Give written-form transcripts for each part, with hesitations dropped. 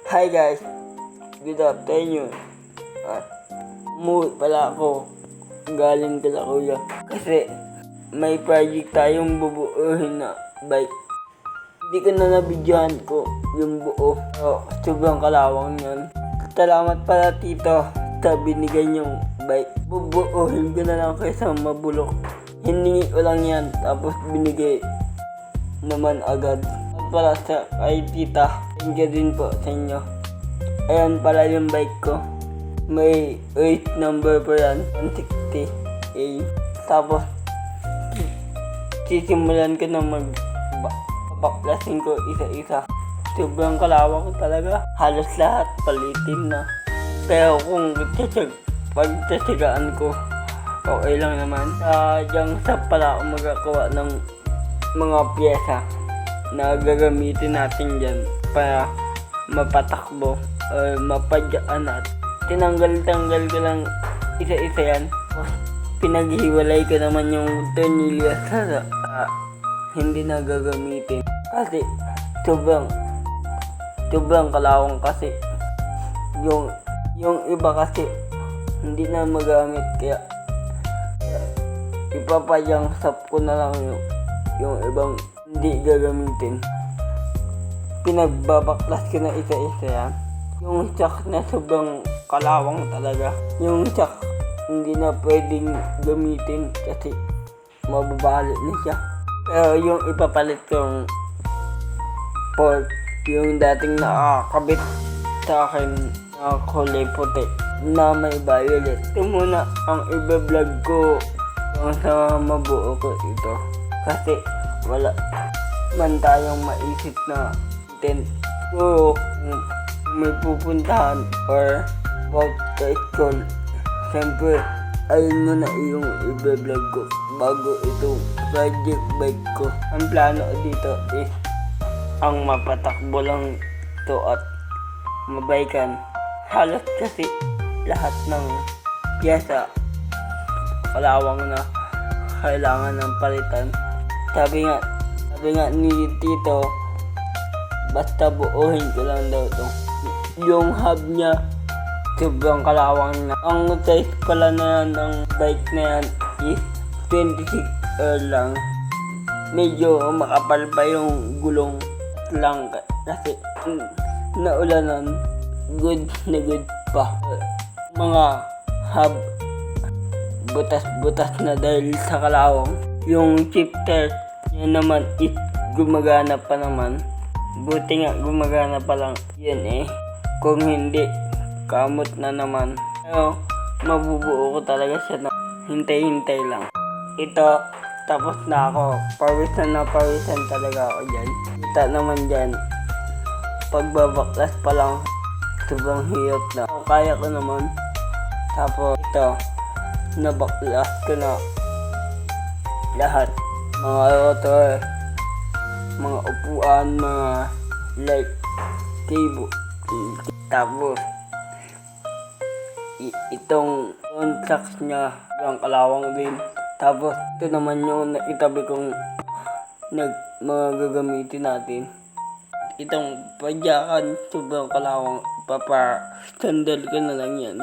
Hi guys, good afternoon. At umuwi pala ako galing kala kuya kasi may project tayong bubuuhin na bike. Hindi ko na nabidyohan ko yung buo. Sobrang kalawang yan. Salamat pala tito sa binigay niyong bike. Bubuuhin ko na lang kaysa mabulok. Hiningi ko lang yan tapos binigay naman agad. At pala sa kay tita, thank you din po sa inyo. Ayan pala yung bike ko. May 8 number pa yan, 160A. Tapos sisimulan ko na baklasin ko isa-isa. Sobrang kalawang ko talaga. Halos lahat palitin na. Pero kung pagtatigaan ko, okay lang naman. Diyan sa pala ako magagawa ng mga pyesa na gagamitin natin dyan para mapatakbo o mapadyaan natin. Tinanggal-tanggal ko lang isa-isa yan. Pinaghiwalay ko naman yung tornilyo sa hindi na gagamitin kasi sobrang kalawang kasi yung iba kasi hindi na magamit kaya ipapadyang sap ko na lang yung ibang hindi gagamitin. Pinagbabaklas ko na isa-isa yan. Yung jack na sobrang kalawang talaga. Yung jack hindi na pwedeng gamitin kasi mababali na siya. Pero yung ipapalit kong port, yung dating nakakabit sa akin na kulay puti na may violet. Ito muna ang i-vlog ko kung sa mabuo ko ito. Kasi wala man tayong maisip na intent. So, may pupuntahan or about the school, siyempre, ayun muna yung i-vlog ko bago itong project bike ko. Ang plano dito is ang mapatakbo lang ito at mabaikan. Halos kasi lahat ng pyesa kalawang na kailangan ng palitan. Sabi nga ni tito, basta buuhin ko lang daw ito. Yung hub niya sobrang kalawang na. Ang size pala na yan ng bike na yan is 26 lang. Medyo makapal pa yung gulong lang kasi naulanan. Good na good pa. Mga hub butas-butas na dahil sa kalawang. Yung shifter yan naman is gumagana pa naman. Buti nga gumagana pa lang yan Kung hindi, kamot na naman. Pero mabubuo ko talaga siya na hintay-hintay lang. Ito, tapos na ako. Pawisan talaga ako dyan. Kita naman dyan, pagbabaklas pa lang, sobrang hirap na. Kaya ko naman. Tapos ito, nabaklas ko na lahat. Mga rotor, mga upuan, mga light cable. Tapos itong contacts niya yung kalawang din. Tapos ito naman yung itabi kong mga gagamitin natin. Itong padyakan sobrang kalawang, sandal ko na lang yan.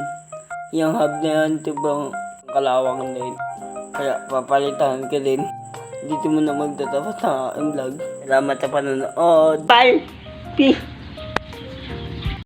Yung hub na yan sobrang kalawang din, kaya papalitan ko din. Dito muna magtatapos sa aking vlog. Salamat sa panonood. Bye! Peace!